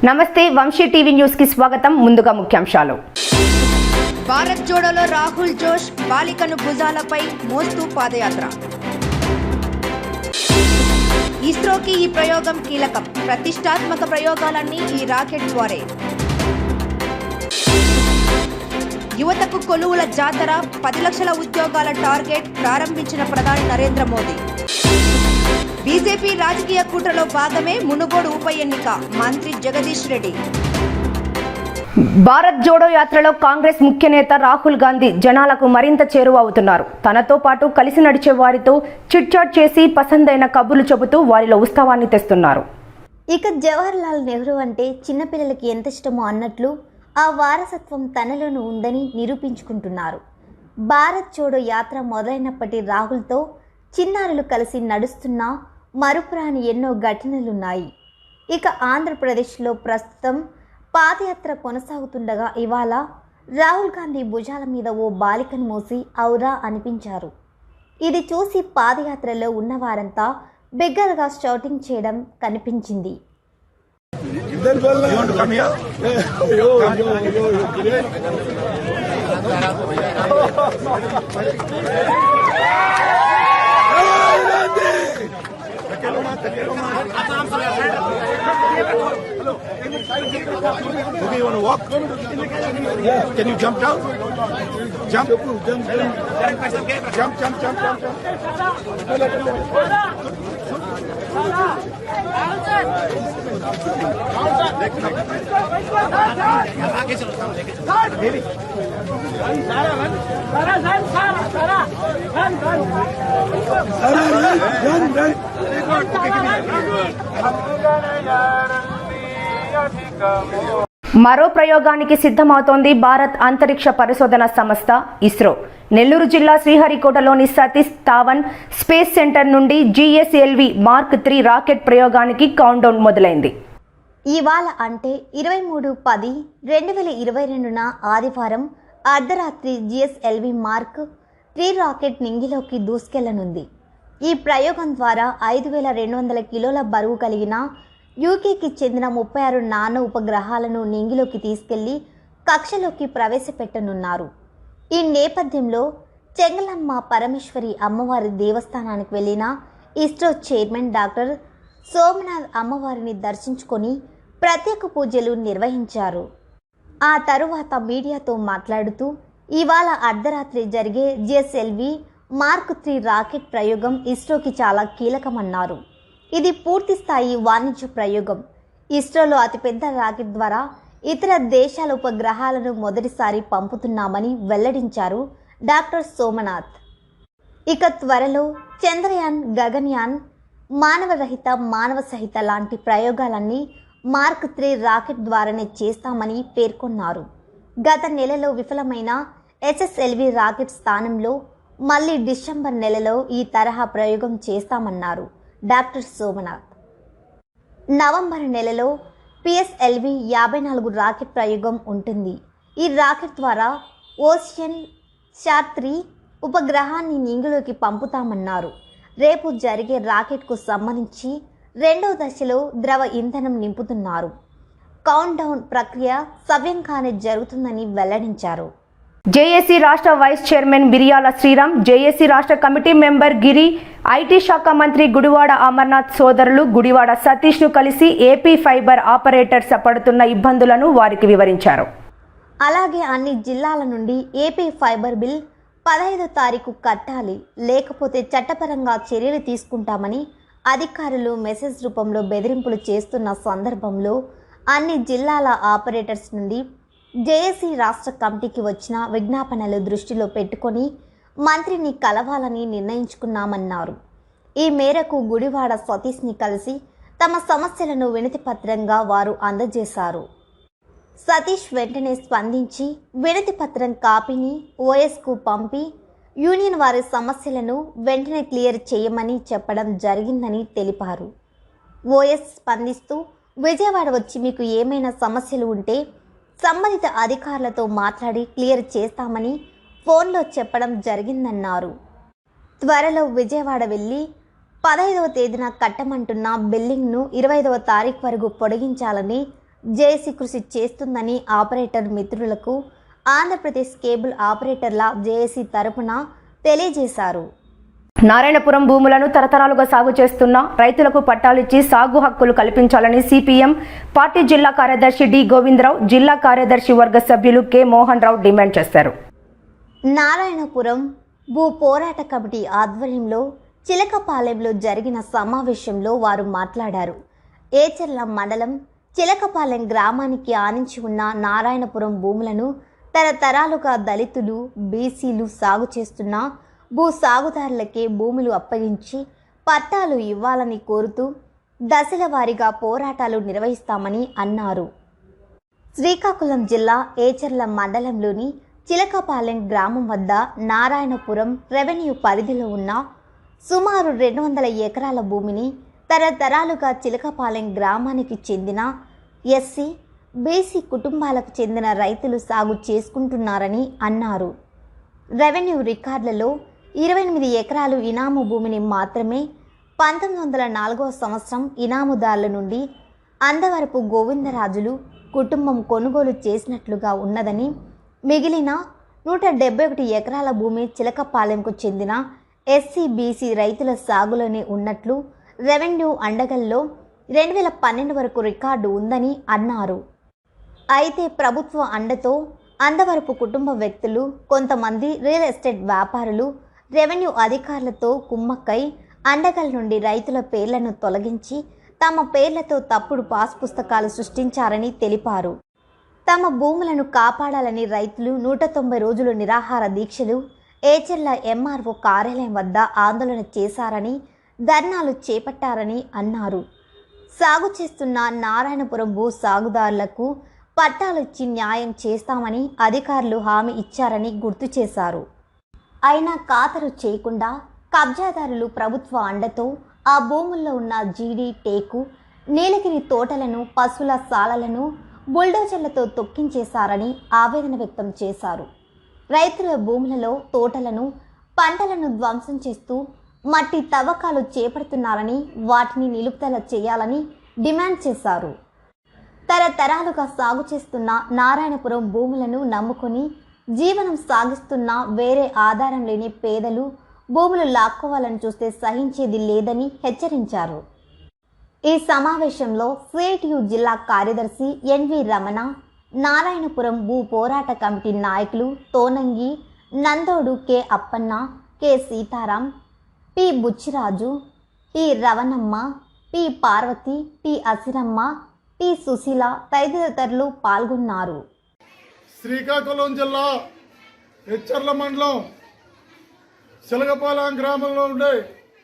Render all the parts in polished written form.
నమస్తే Vamsi TV news కి స్వాగతం. ముందుగా ముఖ్యాంశాలు. భారత్ జోడోలో రాహుల్ జోష్ బాలికను భుజాలపై మోస్తూ పాదయాత్ర. ఇస్రోకి ఈ ప్రయోగం కీలకం. ప్రతిష్టాత్మక ప్రయోగాలన్నీ ఈ రాకెట్ ద్వారే. యువతకు కొలువుల జాతర, 10 లక్షల ఉద్యోగాల టార్గెట్ ప్రారంభించిన ప్రధాని నరేంద్ర మోదీ. బీజేపీ రాజకీయ కుట్రలో భాగమే మునుగోడు ఉప ఎన్నిక, మంత్రి జగదీష్ రెడ్డి. భారత్ జోడో యాత్రలో కాంగ్రెస్ ముఖ్య నేత రాహుల్ గాంధీ జనాలకు మరింత చేరువ అవుతున్నారు. తనతో పాటు కలిసి నడిచే వారితో చిట్చాట్ చేసి పసందైన కబుర్లు చెబుతూ వారిలో ఉత్సాహాన్ని తెస్తున్నారు. ఇక జవహర్ లాల్ నెహ్రూ అంటే చిన్నపిల్లలకి ఎంత ఇష్టమో అన్నట్లు ఆ వారసత్వం తనలోనూ ఉందని నిరూపించుకుంటున్నారు. భారత్ జోడో యాత్ర మొదలైనప్పటి రాహుల్తో చిన్నారులు కలిసి నడుస్తున్న మరుపురాని ఎన్నో ఘటనలున్నాయి. ఇక ఆంధ్రప్రదేశ్లో ప్రస్తుతం పాదయాత్ర కొనసాగుతుండగా ఇవాళ రాహుల్ గాంధీ భుజాల మీద ఓ బాలికను మోసి ఔరా అనిపించారు. ఇది చూసి పాదయాత్రలో ఉన్నవారంతా బిగ్గరగా షౌటింగ్ చేయడం కనిపించింది. Okay, you want to walk? Can you jump down? Jump. Jump. మరో ప్రయోగానికి సిద్ధమవుతోంది భారత్ అంతరిక్ష పరిశోధన సంస్థ ఇస్రో. నెల్లూరు జిల్లా శ్రీహరికోటలోని సతీష్ ధావన్ స్పేస్ సెంటర్ నుండి GSLV Mark 3 రాకెట్ ప్రయోగానికి కౌంట్డౌన్ మొదలైంది. ఇవాళ అంటే 23/10/2022న ఆదివారం అర్ధరాత్రి GSLV Mark 3 రాకెట్ నింగిలోకి దూసుకెళ్లనుంది. ఈ ప్రయోగం ద్వారా 5200 కిలోల బరువు కలిగిన యూకేకి చెందిన 36 నానో ఉపగ్రహాలను నింగిలోకి తీసుకెళ్లి కక్షలోకి ప్రవేశపెట్టనున్నారు. ఈ నేపథ్యంలో చెంగలమ్మ పరమేశ్వరి అమ్మవారి దేవస్థానానికి వెళ్లిన ఇస్రో చైర్మన్ డాక్టర్ సోమనాథ్ అమ్మవారిని దర్శించుకొని ప్రత్యేక పూజలు నిర్వహించారు. ఆ తరువాత మీడియాతో మాట్లాడుతూ ఇవాళ అర్ధరాత్రి జరిగే GSLV Mark 3 రాకెట్ ప్రయోగం ఇస్రోకి చాలా కీలకమన్నారు. ఇది పూర్తి స్థాయి వాణిజ్య ప్రయోగం. ఇస్రోలో అతిపెద్ద రాకెట్ ద్వారా ఇతర దేశాల ఉపగ్రహాలను మొదటిసారి పంపుతున్నామని వెల్లడించారు డాక్టర్ సోమనాథ్. ఇక త్వరలో చంద్రయాన్, గగన్యాన్, మానవరహిత, మానవ సహిత లాంటి ప్రయోగాలన్నీ Mark 3 రాకెట్ ద్వారానే చేస్తామని పేర్కొన్నారు. గత నెలలో విఫలమైన SSLV రాకెట్ స్థానంలో మళ్ళీ డిసెంబర్ నెలలో ఈ తరహా ప్రయోగం చేస్తామన్నారు డాక్టర్ సోమనాథ్. నవంబర్ నెలలో PSLV 54 రాకెట్ ప్రయోగం ఉంటుంది. ఈ రాకెట్ ద్వారా ఓషియన్ షార్ 3 ఉపగ్రహాన్ని నింగిలోకి పంపుతామన్నారు. రేపు జరిగే రాకెట్కు సంబంధించి 2వ దశలో ద్రవ ఇంధనం నింపుతున్నారు. కౌంట్డౌన్ ప్రక్రియ సవ్యంగానే జరుగుతుందని వెల్లడించారు. జేఏసీ రాష్ట్ర vice chairman Biryala Sriram, JAC రాష్ట్ర కమిటీ మెంబర్ గిరి, ఐటీ శాఖ మంత్రి గుడివాడ అమర్నాథ్ సోదరులు గుడివాడ సతీష్ను కలిసి ఏపీ ఫైబర్ ఆపరేటర్స్ పడుతున్న ఇబ్బందులను వారికి వివరించారు. అలాగే అన్ని జిల్లాల నుండి ఏపీ ఫైబర్ బిల్ 15వ తారీఖు కట్టాలి, లేకపోతే చట్టపరంగా చర్యలు తీసుకుంటామని అధికారులు మెసేజ్ రూపంలో బెదిరింపులు చేస్తున్న సందర్భంలో అన్ని జిల్లాల ఆపరేటర్స్ నుండి జేఏసీ రాష్ట్ర కమిటీకి వచ్చిన విజ్ఞాపనలు దృష్టిలో పెట్టుకొని మంత్రిని కలవాలని నిర్ణయించుకున్నామన్నారు. ఈ మేరకు గుడివాడ సతీష్ని కలిసి తమ సమస్యలను వినతిపత్రంగా వారు అందజేశారు. సతీష్ వెంటనే స్పందించి వినతిపత్రం కాపీని OSకు పంపి యూనియన్ వారి సమస్యలను వెంటనే క్లియర్ చేయమని చెప్పడం జరిగిందని తెలిపారు. OS స్పందిస్తూ విజయవాడ వచ్చి మీకు ఏమైనా సమస్యలు ఉంటే సంబంధిత అధికారులతో మాట్లాడి క్లియర్ చేస్తామని ఫోన్లో చెప్పడం జరిగిందన్నారు. త్వరలో విజయవాడ వెళ్ళి 15వ తేదీన కట్టమంటున్న బిల్లింగ్ను 25వ తారీఖు వరకు పొడిగించాలని జేఏసీ కృషి చేస్తుందని ఆపరేటర్ మిత్రులకు ఆంధ్రప్రదేశ్ కేబుల్ ఆపరేటర్ల జేఏసీ తరపున తెలియజేశారు. నారాయణపురం భూములను తరతరాలుగా సాగు చేస్తున్న రైతులకు పట్టాలిచ్చి సాగు హక్కులు కల్పించాలని సిపిఎం పార్టీ జిల్లా కార్యదర్శి డి గోవిందరావు, జిల్లా కార్యదర్శి వర్గ సభ్యులు కె మోహన్ రావు డిమాండ్ చేశారు. నారాయణపురం భూ పోరాట కమిటీ ఆధ్వర్యంలో చిలకపాలెంలో జరిగిన సమావేశంలో వారు మాట్లాడారు. ఏచర్ల మండలం చిలకపాలెం గ్రామానికి ఆనించి ఉన్న నారాయణపురం భూములను తరతరాలుగా దళితులు, బీసీలు సాగు చేస్తున్న భూ సాగుదారులకే భూములు అప్పగించి పట్టాలు ఇవ్వాలని కోరుతూ దశల వారీగా పోరాటాలు నిర్వహిస్తామని అన్నారు. శ్రీకాకుళం జిల్లా ఏచర్ల మండలంలోని చిలకపాలెం గ్రామం వద్ద నారాయణపురం రెవెన్యూ పరిధిలో ఉన్న సుమారు 200 ఎకరాల భూమిని తరతరాలుగా చిలకపాలెం గ్రామానికి చెందిన ఎస్సీ, బీసీ కుటుంబాలకు చెందిన రైతులు సాగు చేసుకుంటున్నారని అన్నారు. రెవెన్యూ రికార్డులలో 28 ఎకరాలు ఇనాము భూమిని మాత్రమే 1904వ సంవత్సరం ఇనాముదారుల నుండి అందవరపు గోవిందరాజులు కుటుంబం కొనుగోలు చేసినట్లుగా ఉన్నదని, మిగిలిన 171 ఎకరాల భూమి చిలకపాలెంకు చెందిన ఎస్సీ, బీసీ రైతుల సాగులోనే ఉన్నట్లు రెవెన్యూ అండగల్లో 2012 వరకు రికార్డు ఉందని అన్నారు. అయితే ప్రభుత్వ అండతో అందవరపు కుటుంబ వ్యక్తులు, కొంతమంది రియల్ ఎస్టేట్ వ్యాపారులు రెవెన్యూ అధికారులతో కుమ్మక్కై అండగల్ నుండి రైతుల పేర్లను తొలగించి తమ పేర్లతో తప్పుడు పాస్ పుస్తకాలు సృష్టించారని తెలిపారు. తమ భూములను కాపాడాలని రైతులు 190 రోజులు నిరాహార దీక్షలు ఏచర్ల ఎంఆర్ఓ కార్యాలయం వద్ద ఆందోళన చేశారని, ధర్నాలు చేపట్టారని అన్నారు. సాగు చేస్తున్న నారాయణపురం భూ సాగుదారులకు పట్టాలు ఇచ్చి న్యాయం చేస్తామని అధికారులు హామీ ఇచ్చారని గుర్తు చేశారు. అయినా ఖాతరు చేయకుండా కబ్జాదారులు ప్రభుత్వ అండతో ఆ భూముల్లో ఉన్న జీడి, టేకు, నీలగిరి తోటలను, పశువుల సాలలను బుల్డోజర్లతో తొక్కించేశారని ఆవేదన వ్యక్తం చేశారు. రైతుల భూములలో తోటలను, పంటలను ధ్వంసం చేస్తూ మట్టి తవ్వకాలు చేపడుతున్నారని, వాటిని నిలుపుదల చేయాలని డిమాండ్ చేశారు. తరతరాలుగా సాగు చేస్తున్న నారాయణపురం భూములను నమ్ముకొని జీవనం సాగిస్తున్న వేరే ఆధారం లేని పేదలు భూములు లాక్కోవాలని చూస్తే సహించేది లేదని హెచ్చరించారు. ఈ సమావేశంలో సిఐటియు జిల్లా కార్యదర్శి ఎన్వి రమణ, నారాయణపురం భూ పోరాట కమిటీ నాయకులు Tonangi, Nandodu K Appanna, K Sitaram, P Buchiraju, T Ravanamma, P Parvathi, T Asiramma, T Sushila తదితరులు పాల్గొన్నారు. శ్రీకాకుళం జిల్లా ఎచ్చర్ల మండలం చిలకపాలెం గ్రామంలో ఉండే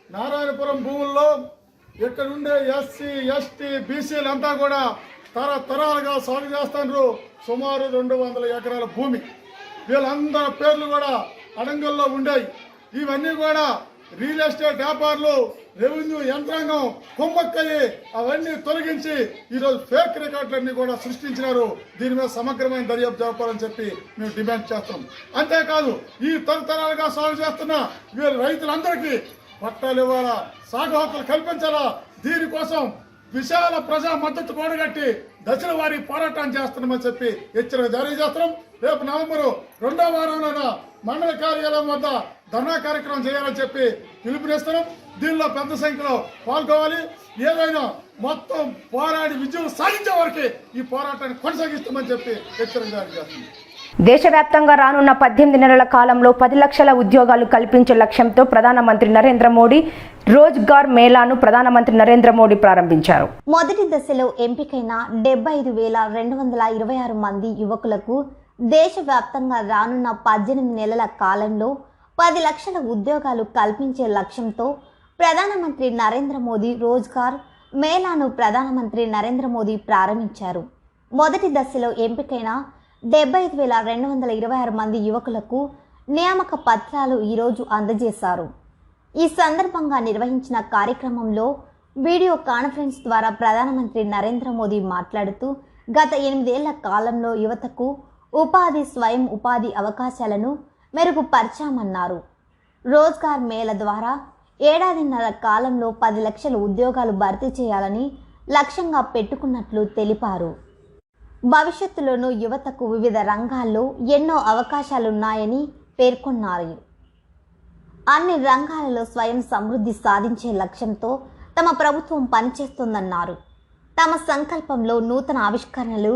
నారాయణపురం భూముల్లో ఇక్కడ ఉండే ఎస్సీ, ఎస్టీ, బీసీలంతా కూడా తరతరాలుగా సాగు చేస్తున్నారు. సుమారు 200 ఎకరాల భూమి. వీళ్ళందరి పేర్లు కూడా అడంగల్లో ఉండేవి. ఇవన్నీ కూడా రియల్ ఎస్టేట్ వ్యాపారులు, రెవెన్యూ యంత్రాంగం కొమ్మక్కయ్యి అవన్నీ తొలగించి ఈరోజు ఫేక్ రికార్డులన్నీ కూడా సృష్టించినారు. దీని మీద సమగ్రమైన దర్యాప్తు జరపాలని చెప్పి మేము డిమాండ్ చేస్తాం. అంతేకాదు ఈ తరతరాలుగా సాగు చేస్తున్న వీళ్ళ రైతులందరికీ పట్టాలు ఇవ్వాలా, సాగు హక్కులు కల్పించాలా. దీనికోసం విశాల ప్రజా మద్దతు కూడగట్టి దశల వారీ పోరాటం చేస్తున్నామని చెప్పి హెచ్చరిక జారీ చేస్తున్నాం. రేపు నవంబరు 2వ వారంలోన మండల కార్యాలయం వద్ద ధర్నా కార్యక్రమం చేయాలని చెప్పి పిలుపునిస్తున్నాం. దీనిలో పెద్ద సంఖ్యలో పాల్గొవాలి. ఏదైనా మొత్తం పోరాడి విజయం సాధించే వరకు ఈ పోరాటాన్ని కొనసాగిస్తామని చెప్పి హెచ్చరిక జారీ చేస్తున్నాం. దేశవ్యాప్తంగా రానున్న 18 నెలల కాలంలో 10 లక్షల ఉద్యోగాలు కల్పించే లక్ష్యంతో ప్రధానమంత్రి నరేంద్ర మోడీ రోజ్గార్ మేళాను ప్రధానమంత్రి నరేంద్ర మోడీ ప్రారంభించారు. మొదటి దశలో ఎంపికైన 75,226 మంది యువకులకు దేశవ్యాప్తంగా రానున్న 18 నెలల కాలంలో 10 లక్షల ఉద్యోగాలు కల్పించే లక్ష్యంతో ప్రధానమంత్రి నరేంద్ర మోదీ రోజ్గార్ మేళాను ప్రధానమంత్రి నరేంద్ర మోదీ ప్రారంభించారు. మొదటి దశలో ఎంపికైన 75,226 మంది యువకులకు నియామక పత్రాలు ఈరోజు అందజేశారు. ఈ సందర్భంగా నిర్వహించిన కార్యక్రమంలో వీడియో కాన్ఫరెన్స్ ద్వారా ప్రధానమంత్రి నరేంద్ర మోదీ మాట్లాడుతూ గత 8 ఏళ్ల కాలంలో యువతకు ఉపాధి, స్వయం ఉపాధి అవకాశాలను మెరుగుపరిచామన్నారు. రోజ్గార్ మేళా ద్వారా ఏడాదిన్నర కాలంలో 10 లక్షల ఉద్యోగాలు భర్తీ చేయాలని లక్ష్యంగా పెట్టుకున్నట్లు తెలిపారు. భవిష్యత్తులోనూ యువతకు వివిధ రంగాల్లో ఎన్నో అవకాశాలున్నాయని పేర్కొన్నారు. అన్ని రంగాలలో స్వయం సమృద్ధి సాధించే లక్ష్యంతో తమ ప్రభుత్వం పనిచేస్తోందన్నారు. తమ సంకల్పంలో నూతన ఆవిష్కరణలు,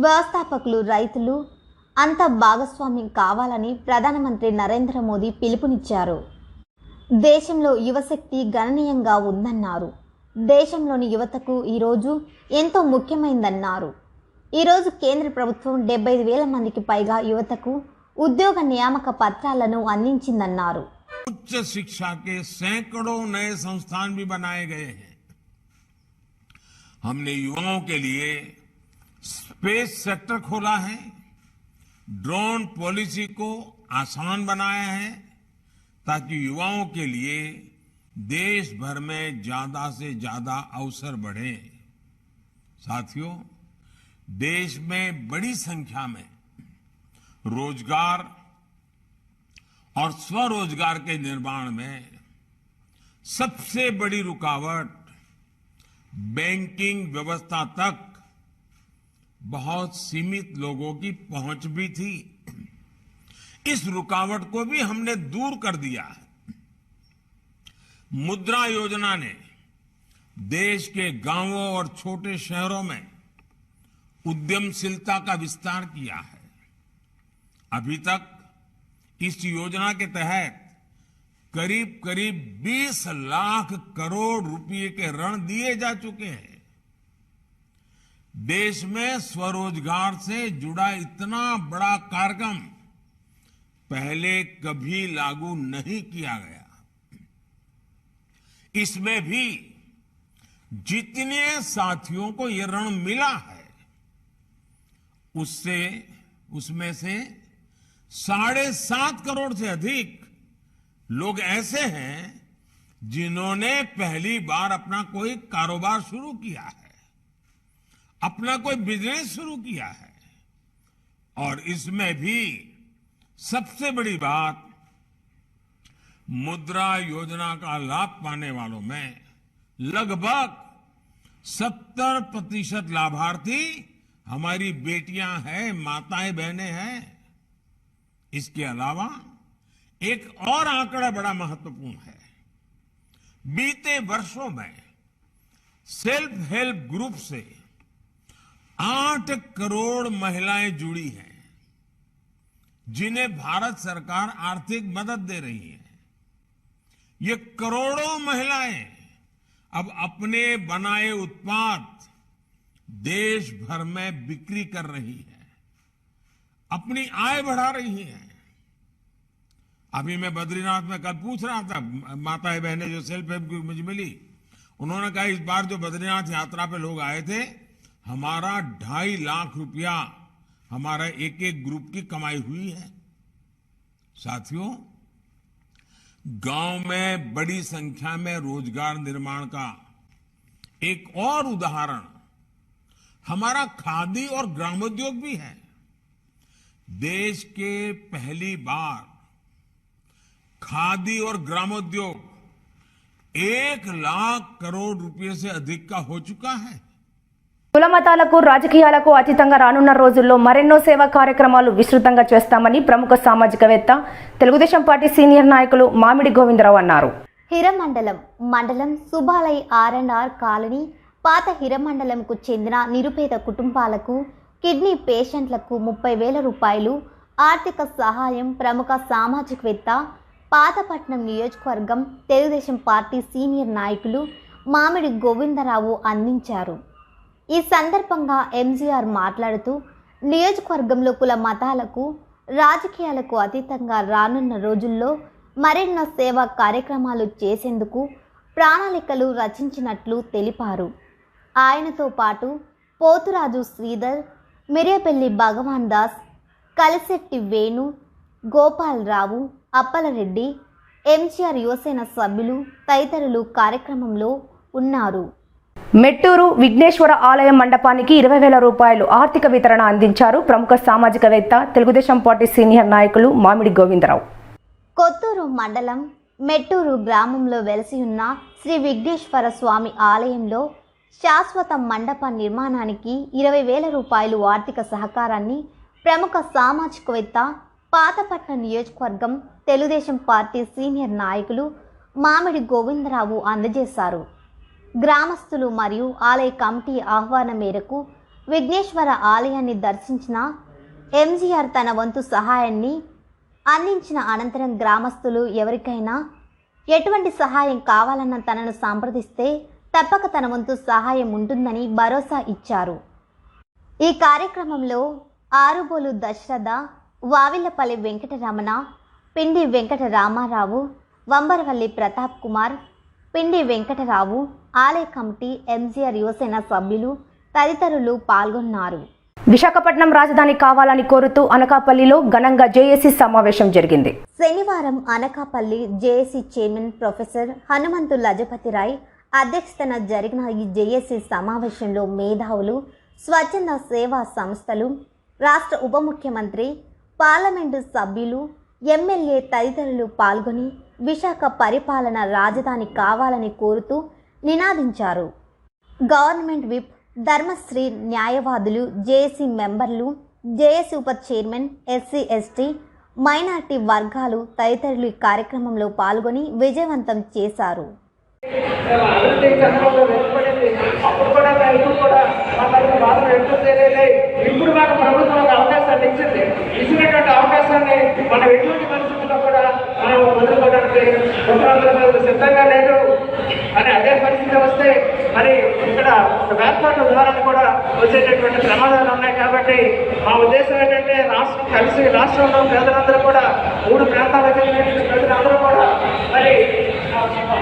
వ్యవస్థాపకులు, రైతులు అంతా భాగస్వామ్యం కావాలని ప్రధానమంత్రి నరేంద్ర మోదీ పిలుపునిచ్చారు. దేశంలో యువశక్తి గణనీయంగా ఉందన్నారు. దేశంలోని యువతకు ఈరోజు ఎంతో ముఖ్యమైందన్నారు. ఈరోజు కేంద్ర ప్రభుత్వం 75,000 మందికి పైగా యువతకు ఉద్యోగ నియామక పత్రాలను అందించిందన్నారు. उच्च शिक्षा के सैकड़ों नए संस्थान भी बनाए गए हैं. हमने युवाओं के लिए स्पेस सेक्टर खोला है, ड्रोन पॉलिसी को आसान बनाया है ताकि युवाओं के लिए देश भर में ज्यादा से ज्यादा अवसर बढ़े. साथियों, देश में बड़ी संख्या में रोजगार और स्वरोजगार के निर्माण में सबसे बड़ी रुकावट बैंकिंग व्यवस्था तक बहुत सीमित लोगों की पहुंच भी थी. इस रुकावट को भी हमने दूर कर दिया है. मुद्रा योजना ने देश के गांवों और छोटे शहरों में उद्यमशीलता का विस्तार किया है. अभी तक इस योजना के तहत करीब 20 लाख करोड़ रुपए के ऋण दिए जा चुके हैं. देश में स्वरोजगार से जुड़ा इतना बड़ा कार्यक्रम पहले कभी लागू नहीं किया गया. इसमें भी जितने साथियों को ये ऋण मिला है उसमें से 7.5 करोड़ से अधिक लोग ऐसे हैं जिन्होंने पहली बार अपना कोई कारोबार शुरू किया है, अपना कोई बिजनेस शुरू किया है. और इसमें भी सबसे बड़ी बात, मुद्रा योजना का लाभ पाने वालों में लगभग 70% लाभार्थी हमारी बेटियां हैं, माताएं, बहनें हैं. इसके अलावा एक और आंकड़ा बड़ा महत्वपूर्ण है. बीते वर्षों में सेल्फ हेल्प ग्रुप से 8 करोड़ महिलाएं जुड़ी हैं, जिन्हें भारत सरकार आर्थिक मदद दे रही है. ये करोड़ों महिलाएं अब अपने बनाए उत्पाद देश भर में बिक्री कर रही है, अपनी आय बढ़ा रही है. अभी मैं बद्रीनाथ में कल पूछ रहा था, माताएं बहनें जो सेल्फ हेल्प ग्रुप मुझे मिली, उन्होंने कहा इस बार जो बद्रीनाथ यात्रा पे लोग आए थे, हमारा 2.5 लाख रुपया हमारा एक ग्रुप की कमाई हुई है. साथियों, गांव में बड़ी संख्या में रोजगार निर्माण का एक और उदाहरण हमारा खादी और ग्रामोद्योग भी है. देश के पहली बार खादी और ग्रामोद्योग 1 लाख करोड़ रुपए से अधिक का हो चुका है. కుల మతాలకు రాజకీయాలకు అతీతంగా రానున్న రోజుల్లో మరెన్నో సేవా కార్యక్రమాలు విస్తృతంగా చేస్తామని ప్రముఖ సామాజికవేత్త తెలుగుదేశం పార్టీ సీనియర్ నాయకులు మామిడి గోవిందరావు అన్నారు. మండలం సుబాలై R&R కాలనీ పాత హిరమండలంకు చెందిన నిరుపేద కుటుంబాలకు కిడ్నీ పేషెంట్లకు 30,000 రూపాయలు ఆర్థిక సహాయం ప్రముఖ సామాజికవేత్త పాతపట్నం నియోజకవర్గం తెలుగుదేశం పార్టీ సీనియర్ నాయకులు మామిడి గోవిందరావు అందించారు. ఈ సందర్భంగా ఎంజీఆర్ మాట్లాడుతూ నియోజకవర్గంలో కుల మతాలకు రాజకీయాలకు అతీతంగా రానున్న రోజుల్లో మరెన్నో సేవా కార్యక్రమాలు చేసేందుకు ప్రణాళికలు రచించినట్లు తెలిపారు. ఆయనతో పాటు పోతురాజు శ్రీధర్, మిరియపల్లి భగవాన్ దాస్, కలిశెట్టి వేణు, గోపాలరావు, అప్పలరెడ్డి, ఎంజీఆర్ యువసేన సభ్యులు తదితరులు కార్యక్రమంలో ఉన్నారు. మెట్టూరు విఘ్నేశ్వర ఆలయ మండపానికి 20,000 రూపాయలు ఆర్థిక వితరణ అందించారు ప్రముఖ సామాజికవేత్త తెలుగుదేశం పార్టీ సీనియర్ నాయకులు మామిడి గోవిందరావు. కొత్తూరు మండలం మెట్టూరు గ్రామంలో వెలసి ఉన్న శ్రీ విఘ్నేశ్వర స్వామి ఆలయంలో శాశ్వత మండప నిర్మాణానికి 20,000 రూపాయలు ఆర్థిక సహకారాన్ని ప్రముఖ సామాజికవేత్త, పాతపట్నం నియోజకవర్గం తెలుగుదేశం పార్టీ సీనియర్ నాయకులు మామిడి గోవిందరావు అందజేశారు. గ్రామస్తులు మరియు ఆలయ కమిటీ ఆహ్వానం మేరకు విఘ్నేశ్వర ఆలయాన్ని దర్శించిన ఎంజీఆర్ తన వంతు సహాయాన్ని అందించిన అనంతరం గ్రామస్తులు ఎవరికైనా ఎటువంటి సహాయం కావాలన్న తనను సంప్రదిస్తే తప్పక తన వంతు సహాయం ఉంటుందని భరోసా ఇచ్చారు. ఈ కార్యక్రమంలో ఆరుబోలు దశరథ, వావిలపల్లి వెంకటరమణ, పిండి వెంకట రామారావు, వంబరవల్లి ప్రతాప్ కుమార్, పిండి వెంకటరావు, ఆలయ కమిటీ, ఎంజీఆర్ యువసేన సభ్యులు తదితరులు పాల్గొన్నారు. విశాఖపట్నం రాజధాని కావాలని కోరుతూ అనకాపల్లిలో ఘనంగా జేఏసీ సమావేశం జరిగింది. శనివారం Anakapalli JAC chairman professor Hanumanthu Lajpat Rai అధ్యక్షతన జరిగిన ఈ జేఏసీ సమావేశంలో మేధావులు, స్వచ్ఛంద సేవా సంస్థలు, రాష్ట్ర ఉప ముఖ్యమంత్రి, పార్లమెంటు సభ్యులు, ఎమ్మెల్యే తదితరులు పాల్గొని విశాఖ పరిపాలన రాజధాని కావాలని కోరుతూ నినాదించారు. గవర్నమెంట్ విప్, ధర్మశ్రీ న్యాయవాదులు, జేఏసీ మెంబర్లు, జేఏసీ ఉప చైర్మన్, ఎస్సీ ఎస్టీ, మైనార్టీ వర్గాలు తదితరులు ఈ కార్యక్రమంలో పాల్గొని విజయవంతం చేశారు. అభివృద్ధి చంద్రంలో వెలువడింది. అప్పుడు కూడా ఇప్పుడు కూడా మనకు బాధ ఎదుర్కొనేది. ఇప్పుడు మాకు ప్రభుత్వం ఒక అవకాశాన్ని ఇచ్చింది. ఇచ్చినటువంటి అవకాశాన్ని మనం ఎటువంటి పరిస్థితుల్లో కూడా మనం వదులుకోవడానికి సిద్ధంగా లేదు అని అదే పరిస్థితి వస్తే మరి ఇక్కడ వేర్పాటు ధోరణ కూడా వచ్చేటటువంటి ప్రమాదాలు ఉన్నాయి. కాబట్టి మా ఉద్దేశం ఏంటంటే రాష్ట్రంలో పేదలందరూ కూడా 3 ప్రాంతాలకు చెందిన ప్రజలందరూ కూడా మరి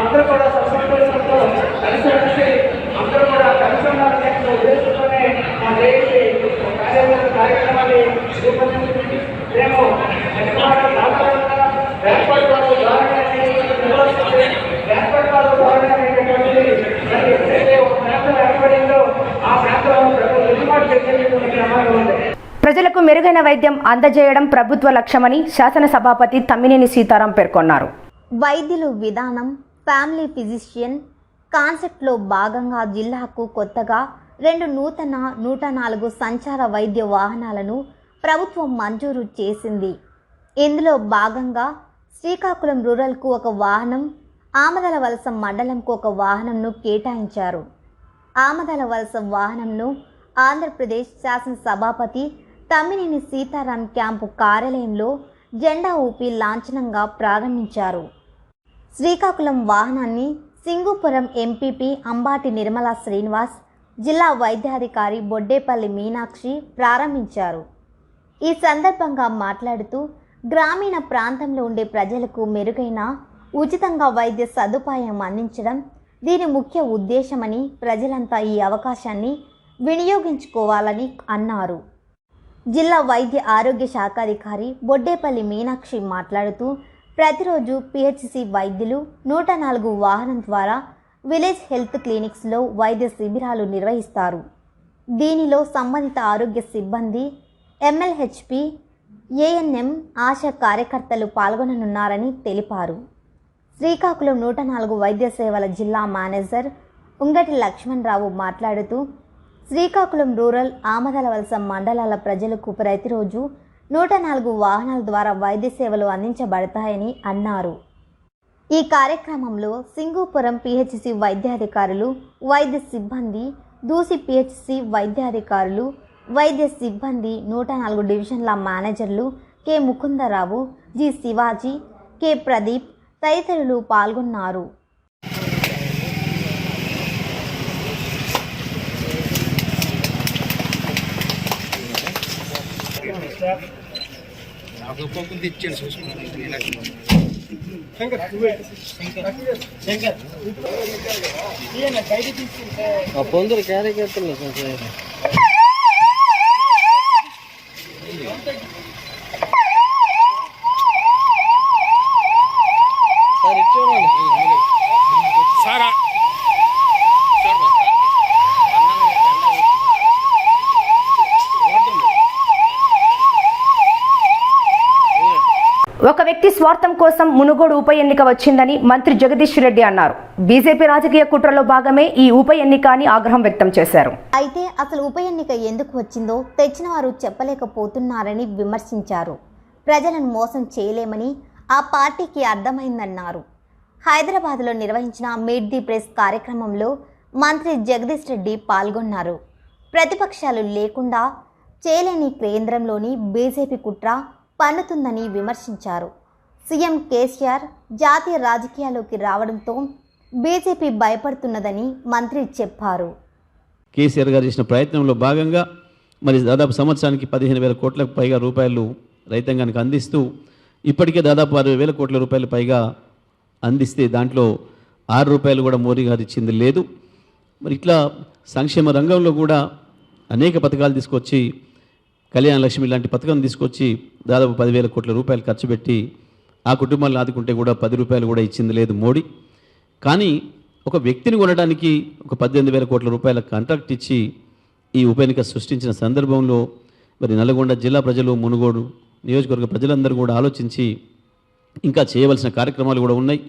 అందరూ కూడా సత్సంతోషంతో కలిసి అందరూ కూడా కలిసి ఉండాలనే ఉద్దేశంతోనే మా జేఏసీ కార్యక్రమాన్ని రూపొందించింది. మేము సాధారణంగా వేర్పాటు ధోరణి అనేటటువంటిది ఏదైతే ఒక ప్రాంతం ఏర్పడిందో ఆ ప్రాంతంలో దిగుబాటు చేసేటటువంటి ప్రమాదం ఉంది. ప్రజలకు మెరుగైన వైద్యం అందజేయడం ప్రభుత్వ లక్ష్యమని శాసనసభాపతి తమ్మినేని సీతారాం పేర్కొన్నారు. వైద్యులు విధానం, ఫ్యామిలీ ఫిజిషియన్ కాన్సెప్ట్లో భాగంగా జిల్లాకు కొత్తగా 2 నూతన 104 సంచార వైద్య వాహనాలను ప్రభుత్వం మంజూరు చేసింది. ఇందులో భాగంగా శ్రీకాకుళం రూరల్కు ఒక వాహనం, ఆమదలవలస మండలంకు ఒక వాహనంను కేటాయించారు. ఆమదలవలస వాహనంను ఆంధ్రప్రదేశ్ శాసనసభాపతి తమ్మినేని సీతారాం క్యాంపు కార్యాలయంలో జెండా ఊపి లాంఛనంగా ప్రారంభించారు. శ్రీకాకుళం వాహనాన్ని సింగుపురం ఎంపీపీ అంబాటి నిర్మలా శ్రీనివాస్, జిల్లా వైద్యాధికారి బొడ్డేపల్లి మీనాక్షి ప్రారంభించారు. ఈ సందర్భంగా మాట్లాడుతూ గ్రామీణ ప్రాంతంలో ఉండే ప్రజలకు మెరుగైన ఉచితంగా వైద్య సదుపాయం అందించడం దీని ముఖ్య ఉద్దేశమని, ప్రజలంతా ఈ అవకాశాన్ని వినియోగించుకోవాలని అన్నారు. జిల్లా వైద్య ఆరోగ్య శాఖాధికారి బొడ్డేపల్లి మీనాక్షి మాట్లాడుతూ ప్రతిరోజు పిహెచ్సి వైద్యులు 104 వాహనం ద్వారా విలేజ్ హెల్త్ క్లినిక్స్లో వైద్య శిబిరాలు నిర్వహిస్తారు. దీనిలో సంబంధిత ఆరోగ్య సిబ్బంది, ఎంఎల్హెచ్పి, ఏఎన్ఎం, ఆశా కార్యకర్తలు పాల్గొననున్నారని తెలిపారు. శ్రీకాకుళం 104 వైద్య సేవల జిల్లా మేనేజర్ ఉంగటి లక్ష్మణరావు మాట్లాడుతూ శ్రీకాకుళం రూరల్, ఆమదలవలస మండలాల ప్రజలకు ప్రతిరోజు 104 వాహనాల ద్వారా వైద్య సేవలు అందించబడతాయని అన్నారు. ఈ కార్యక్రమంలో సింగుపురం పిహెచ్సి వైద్యాధికారులు, వైద్య సిబ్బంది, దూసి పిహెచ్సి వైద్యాధికారులు, వైద్య సిబ్బంది, 104 డివిజన్ల మేనేజర్లు K Mukundarao, G Shivaji, K Pradeep తదితరులు పాల్గొన్నారు. పొందరు కార్యకర్తలు సార్ ఒక వ్యక్తి స్వార్థం కోసం మునుగోడు ఉప ఎన్నిక వచ్చిందని మంత్రి జగదీష్ రెడ్డి అన్నారు. బీజేపీ రాజకీయ కుట్రలో భాగమే ఈ ఉప ఎన్నిక అని ఆగ్రహం వ్యక్తం చేశారు. అయితే అసలు ఉప ఎన్నిక ఎందుకు వచ్చిందో తెచ్చిన వారు చెప్పలేకపోతున్నారని విమర్శించారు. ప్రజలను మోసం చేయలేమని ఆ పార్టీకి అర్థమైందన్నారు. హైదరాబాద్లో నిర్వహించిన మీట్ ది ప్రెస్ కార్యక్రమంలో మంత్రి జగదీష్ రెడ్డి పాల్గొన్నారు. ప్రతిపక్షాలు లేకుండా చేయలేని కేంద్రంలోని బీజేపీ కుట్ర పన్నుతుందని విమర్శించారు. సీఎం కేసీఆర్ జాతీయ రాజకీయాల్లోకి రావడంతో బీజేపీ భయపడుతున్నదని మంత్రి చెప్పారు. కేసీఆర్ గారు చేసిన ప్రయత్నంలో భాగంగా మరి దాదాపు సంవత్సరానికి 15,000 కోట్లకు పైగా రూపాయలు రైతాంగానికి అందిస్తూ ఇప్పటికే దాదాపు 60,000 కోట్ల రూపాయలు పైగా అందిస్తే దాంట్లో 6 రూపాయలు కూడా మోదీ గారు ఇచ్చింది లేదు. మరి ఇట్లా సంక్షేమ రంగంలో కూడా అనేక పథకాలు తీసుకొచ్చి కళ్యాణ లక్ష్మి లాంటి పథకం తీసుకొచ్చి దాదాపు 10,000 కోట్ల రూపాయలు ఖర్చు పెట్టి ఆ కుటుంబాలను ఆదుకుంటే కూడా 10 రూపాయలు కూడా ఇచ్చింది లేదు మోడీ. కానీ ఒక వ్యక్తిని కొనడానికి ఒక 18,000 కోట్ల రూపాయల కాంట్రాక్ట్ ఇచ్చి ఈ ఉప ఎన్నిక సృష్టించిన సందర్భంలో మరి నల్గొండ జిల్లా ప్రజలు, మునుగోడు నియోజకవర్గ ప్రజలందరూ కూడా ఆలోచించి ఇంకా చేయవలసిన కార్యక్రమాలు కూడా ఉన్నాయి.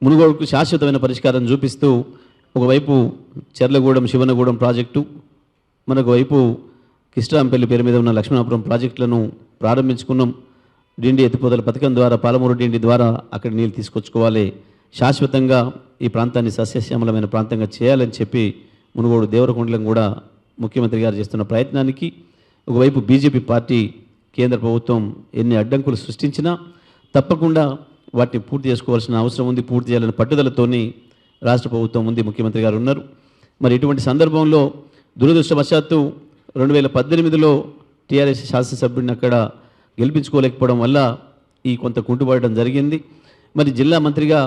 మునుగోడుకు శాశ్వతమైన పరిష్కారం చూపిస్తూ ఒకవైపు చెర్లగూడెం శివనగూడెం ప్రాజెక్టు, మరొక వైపు కిష్టాంపల్లి పేరు మీద ఉన్న లక్ష్మణాపురం ప్రాజెక్టులను ప్రారంభించుకున్నాం. డిండి ఎత్తిపోతల పథకం ద్వారా పాలమూరు డిండి ద్వారా అక్కడ నీళ్ళు తీసుకొచ్చుకోవాలి, శాశ్వతంగా ఈ ప్రాంతాన్ని సస్యశ్యామలమైన ప్రాంతంగా చేయాలని చెప్పి మునుగోడు దేవరకొండలం కూడా ముఖ్యమంత్రి గారు చేస్తున్న ప్రయత్నానికి ఒకవైపు బీజేపీ పార్టీ కేంద్ర ప్రభుత్వం ఎన్ని అడ్డంకులు సృష్టించినా తప్పకుండా వాటిని పూర్తి చేసుకోవాల్సిన అవసరం ఉంది. పూర్తి చేయాలని పట్టుదలతోని రాష్ట్ర ప్రభుత్వం ఉంది, ముఖ్యమంత్రి గారు ఉన్నారు. మరి ఇటువంటి సందర్భంలో దురదృష్టవశాత్తు 2018లో టీఆర్ఎస్ శాసనసభ్యుడిని అక్కడ గెలిపించుకోలేకపోవడం వల్ల ఈ కొంత కుంటుపడడం జరిగింది. మరి జిల్లా మంత్రిగా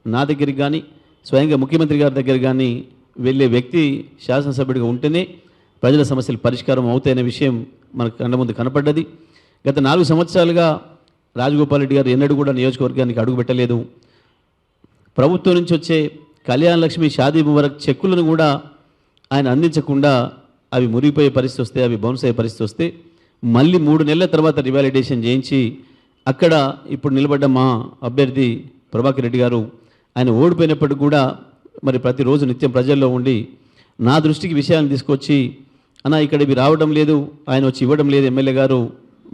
నా దగ్గరికి కానీ స్వయంగా ముఖ్యమంత్రి గారి దగ్గర కానీ వెళ్ళే వ్యక్తి శాసనసభ్యుడిగా ఉంటేనే ప్రజల సమస్యలు పరిష్కారం అవుతాయనే విషయం మనకు కళ్ళ ముందు కనపడ్డది. గత 4 సంవత్సరాలుగా రాజగోపాల్ రెడ్డి గారు ఎన్నడూ కూడా నియోజకవర్గానికి అడుగుపెట్టలేదు. ప్రభుత్వం నుంచి వచ్చే కళ్యాణ లక్ష్మి, షాదీ ముబారక్ చెక్కులను కూడా ఆయన అందించకుండా అవి మురిగిపోయే పరిస్థితి వస్తే, అవి బౌన్స్ అయ్యే పరిస్థితి వస్తే మళ్ళీ 3 నెలల తర్వాత రివాలిడేషన్ చేయించి అక్కడ ఇప్పుడు నిలబడ్డ మా అభ్యర్థి ప్రభాకర్ రెడ్డి గారు ఆయన ఓడిపోయినప్పటికీ కూడా మరి ప్రతిరోజు నిత్యం ప్రజల్లో ఉండి నా దృష్టికి విషయాన్ని తీసుకొచ్చి అన్న ఇక్కడ ఇవి రావడం లేదు, ఆయన వచ్చి ఇవ్వడం లేదు ఎమ్మెల్యే గారు,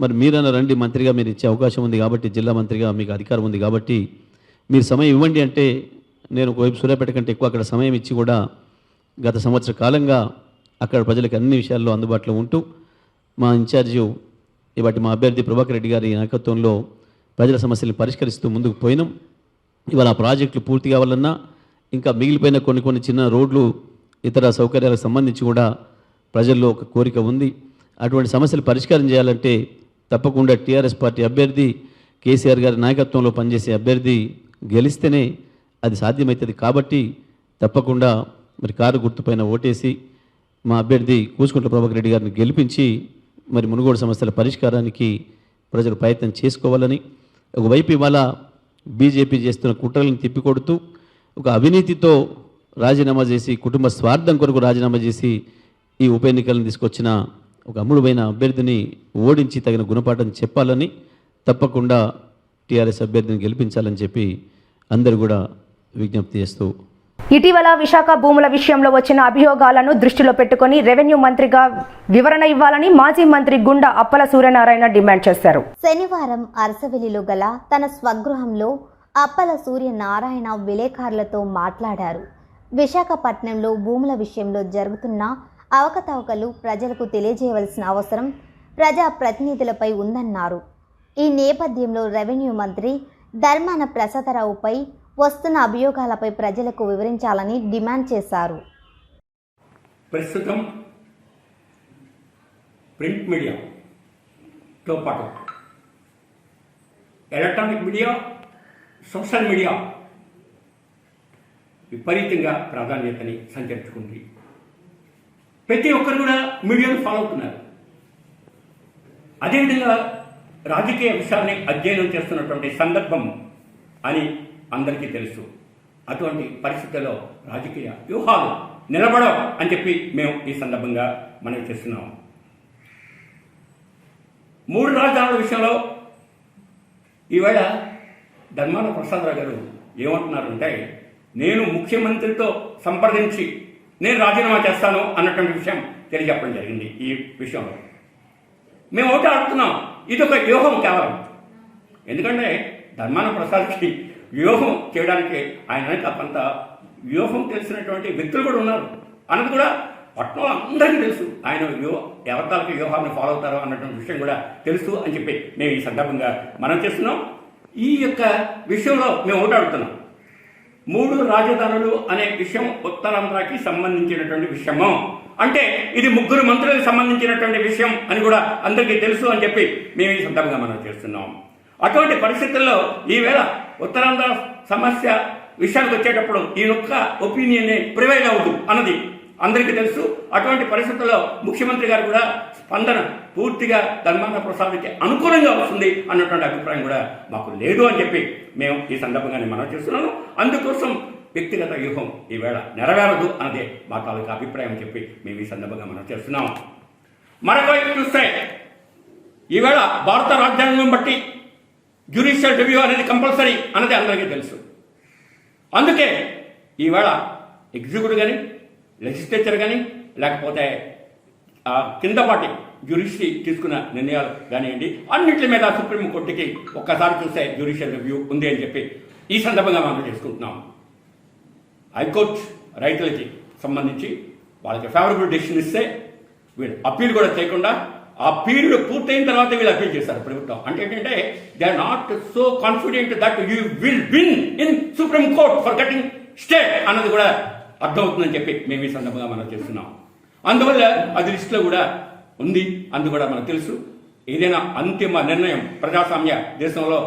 మరి మీరన్నా రండి, మంత్రిగా మీరు ఇచ్చే అవకాశం ఉంది కాబట్టి, జిల్లా మంత్రిగా మీకు అధికారం ఉంది కాబట్టి మీరు సమయం ఇవ్వండి అంటే నేను ఒకవైపు సూర్యాపేట కంటే ఎక్కువ అక్కడ సమయం ఇచ్చి కూడా గత సంవత్సర కాలంగా అక్కడ ప్రజలకు అన్ని విషయాల్లో అందుబాటులో ఉంటూ మా ఇన్ఛార్జి ఇవాటి మా అభ్యర్థి ప్రభాకర్ రెడ్డి గారి నాయకత్వంలో ప్రజల సమస్యలను పరిష్కరిస్తూ ముందుకు పోయినాం. ఇవాళ ఆ ప్రాజెక్టులు పూర్తి కావాలన్నా ఇంకా మిగిలిపోయిన కొన్ని చిన్న రోడ్లు, ఇతర సౌకర్యాలకు సంబంధించి కూడా ప్రజల్లో ఒక కోరిక ఉంది. అటువంటి సమస్యలు పరిష్కారం చేయాలంటే తప్పకుండా టీఆర్ఎస్ పార్టీ అభ్యర్థి, కేసీఆర్ గారి నాయకత్వంలో పనిచేసే అభ్యర్థి గెలిస్తేనే అది సాధ్యమవుతుంది. కాబట్టి తప్పకుండా మరి కారు గుర్తుపైన ఓటేసి మా అభ్యర్థి కూసుకుంట్ల ప్రభాకర్ రెడ్డి గారిని గెలిపించి మరి మునుగోడు సమస్యల పరిష్కారానికి ప్రజలు ప్రయత్నం చేసుకోవాలని, ఒకవైపు ఇవాళ బీజేపీ చేస్తున్న కుట్రలను తిప్పికొడుతూ ఒక అవినీతితో రాజీనామా చేసి, కుటుంబ స్వార్థం కొరకు రాజీనామా చేసి ఈ ఉప ఎన్నికలను తీసుకొచ్చిన ఒక అమ్ముడుమైన అభ్యర్థిని ఓడించి తగిన గుణపాఠం చెప్పాలని, తప్పకుండా టీఆర్ఎస్ అభ్యర్థిని గెలిపించాలని చెప్పి అందరూ కూడా విజ్ఞప్తి చేస్తూ, ఇటీవల విశాఖ భూముల విషయంలో వచ్చిన అభియోగాలను దృష్టిలో పెట్టుకుని రెవెన్యూ మంత్రిగా వివరణ ఇవ్వాలని మాజీ మంత్రి గుండా అప్పల సూర్యనారాయణ డిమాండ్ చేశారు. శనివారం అరసవెల్లిలో గల తన స్వగృహంలో అప్పల సూర్యనారాయణ విలేకరులతో మాట్లాడారు. విశాఖపట్నంలో భూముల విషయంలో జరుగుతున్న అవకతవకలు ప్రజలకు తెలియజేయవలసిన అవసరం ప్రజా ప్రతినిధులపై ఉందన్నారు. ఈ నేపథ్యంలో రెవెన్యూ మంత్రి ధర్మాన ప్రసాదరావుపై వస్తున్న అభియోగాలపై ప్రజలకు వివరించాలని డిమాండ్ చేశారు. ప్రస్తుతం ప్రింట్ మీడియాతో పాటు ఎలక్ట్రానిక్ మీడియా, సోషల్ మీడియా విపరీతంగా ప్రాధాన్యతని సంతరించుకుంది. ప్రతి ఒక్కరు కూడా మీడియాను ఫాలో అవుతున్నారు. అదేవిధంగా రాజకీయ విషయాన్ని అధ్యయనం చేస్తున్నటువంటి సందర్భం అని అందరికీ తెలుసు. అటువంటి పరిస్థితుల్లో రాజకీయ వ్యూహాలు నిలబడవు అని చెప్పి మేము ఈ సందర్భంగా మనం చేస్తున్నాం. 3 రాజధానుల విషయంలో ఈవేళ ధర్మాన ప్రసాదరావు గారు ఏమంటున్నారంటే, నేను ముఖ్యమంత్రితో సంప్రదించి నేను రాజీనామా చేస్తాను అన్నటువంటి విషయం తెలియజెప్పడం జరిగింది. ఈ విషయంలో మేము ఒకటి అడుగుతున్నాం, ఇది ఒక వ్యూహం కేవలం. ఎందుకంటే ధర్మాన ప్రసాద్కి వ్యూహం చేయడానికి ఆయన కొంత వ్యూహం తెలిసినటువంటి వ్యక్తులు కూడా ఉన్నారు అన్నది కూడా పట్టణంలో అందరికీ తెలుసు. ఆయన ఎవరితాలకు వ్యూహాన్ని ఫాలో అవుతారో అన్నటువంటి విషయం కూడా తెలుసు అని చెప్పి మేము ఈ సందర్భంగా మనం చేస్తున్నాం. ఈ యొక్క విషయంలో మేము ఒకటి అడుగుతున్నాం, 3 రాజధానులు అనే విషయం ఉత్తరాంధ్రకి సంబంధించినటువంటి విషయము. అంటే ఇది 3 మంత్రులకు సంబంధించినటువంటి విషయం అని కూడా అందరికీ తెలుసు అని చెప్పి మేము ఈ సందర్భంగా మనం చేస్తున్నాం. అటువంటి పరిస్థితుల్లో ఈవేళ ఉత్తరాంధ్ర సమస్య విషయానికి వచ్చేటప్పుడు ఈ యొక్క ఒపీనియన్ ప్రివైల్ అవ్వదు అన్నది అందరికీ తెలుసు. అటువంటి పరిస్థితుల్లో ముఖ్యమంత్రి గారు కూడా స్పందన పూర్తిగా ధర్మాన ప్రసాద్కి అనుకూలంగా వస్తుంది అన్నటువంటి అభిప్రాయం కూడా మాకు లేదు అని చెప్పి మేము ఈ సందర్భంగానే మనం చేస్తున్నాము. అందుకోసం వ్యక్తిగత వ్యూహం ఈవేళ నెరవేరదు అన్నదే మా తాలూకా అభిప్రాయం అని చెప్పి మేము ఈ సందర్భంగా మనం చేస్తున్నాము. మరొక వైపు చూస్తే ఈవేళ భారత రాజ్యాంగం బట్టి జ్యుడిషియల్ రివ్యూ అనేది కంపల్సరీ అన్నది అందరికీ తెలుసు. అందుకే ఈవేళ ఎగ్జిక్యూటివ్ కానీ లెజిస్లేచర్ కానీ లేకపోతే కింద పార్టీ జ్యుడిషియరీ తీసుకున్న నిర్ణయాలు కానివ్వండి, అన్నింటి మీద సుప్రీంకోర్టుకి ఒక్కసారి చూస్తే జ్యుడిషియల్ రివ్యూ ఉంది అని చెప్పి ఈ సందర్భంగా మనం చేసుకుంటున్నాం. హైకోర్టు రైతులకి సంబంధించి వాళ్ళకి ఫేవరబుల్ డెసిషన్ ఇస్తే వీళ్ళు అప్పీల్ కూడా చేయకుండా ఆ పీరియడ్ పూర్తయిన తర్వాత వీళ్ళు అప్పీల్ చేస్తారు ప్రభుత్వం. అంటే ఏంటంటే they are not so confident that you will win in Supreme Court for getting stay అన్నది కూడా అర్థమవుతుందని చెప్పి మేము ఈ సందర్భంగా మనం చేస్తున్నాం. అందువల్ల అది లిస్టులో కూడా ఉంది, అందు కూడా మనకు తెలుసు. ఏదైనా అంతిమ నిర్ణయం ప్రజాస్వామ్య దేశంలో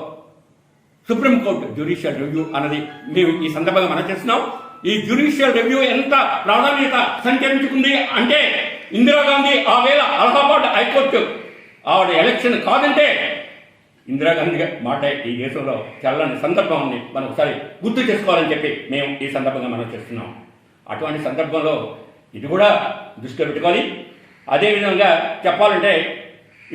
సుప్రీంకోర్టు జ్యుడిషియల్ రివ్యూ అన్నది మేము ఈ సందర్భంగా మనం చేస్తున్నాం. ఈ జ్యుడిషియల్ రివ్యూ ఎంత ప్రాధాన్యత సంచరించుకుంది అంటే ఇందిరాగాంధీ ఆ వేళ అలహాబాద్ హైకోర్టు ఆవిడ ఎలక్షన్ కాదంటే ఇందిరాగాంధీ మాట ఈ దేశంలో చల్లని సందర్భం ఉంది, మనం ఒకసారి గుర్తు చేసుకోవాలని చెప్పి మేము ఈ సందర్భంగా మనం చేస్తున్నాం. అటువంటి సందర్భంలో ఇది కూడా దృష్టిలో పెట్టుకోవాలి. అదేవిధంగా చెప్పాలంటే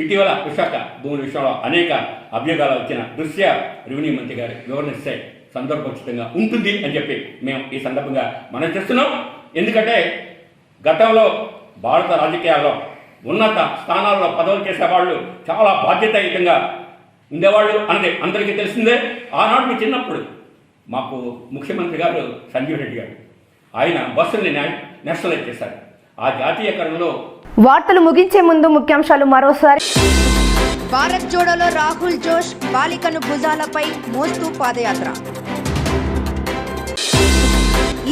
ఇటీవల విశాఖ భూముల విషయంలో అనేక అభియోగాలు వచ్చిన దృశ్య రెవెన్యూ మంత్రి గారు వివరణిస్తే సందర్భోచితంగా ఉంటుంది అని చెప్పి మేము ఈ సందర్భంగా మనం చేస్తున్నాం. ఎందుకంటే గతంలో భారత రాజకీయాల్లో ఉన్నత స్థానాల్లో పదవులు చేసేవాళ్ళు చాలా బాధ్యతాయుతంగా ఉండేవాళ్ళు అన్నది అందరికీ తెలిసిందే. ఆనాడు మీ చిన్నప్పుడు మాకు ముఖ్యమంత్రి గారు సంజీవ్ రెడ్డి గారు ఆయన బస్సుల్ని నేషనలైజ్ చేశారు. ఆ జాతీయకరణలో వార్తలు ముగించే ముందు ముఖ్యాంశాలు మరోసారి. భారత్ జోడోలో రాహుల్ జోష్ బాలికను భుజాలపై మోస్తూ పాదయాత్ర.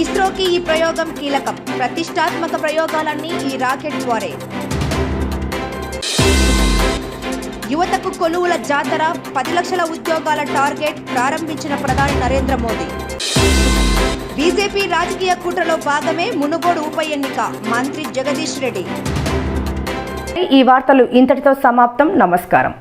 ఇస్రోకి ఈ ప్రయోగం కీలకం, ప్రతిష్టాత్మక ప్రయోగాలన్నీ ఈ రాకెట్ ద్వారే. యువతకు కొలువుల జాతర, 10 లక్షల ఉద్యోగాల టార్గెట్ ప్రారంభించిన ప్రధాని నరేంద్ర మోదీ. బీజేపీ రాజకీయ కుట్రలో భాగమే మునుగోడు ఉప ఎన్నిక, మంత్రి జగదీష్ రెడ్డి. ఈ వార్తలు ఇంతటితో సమాప్తం. నమస్కారం.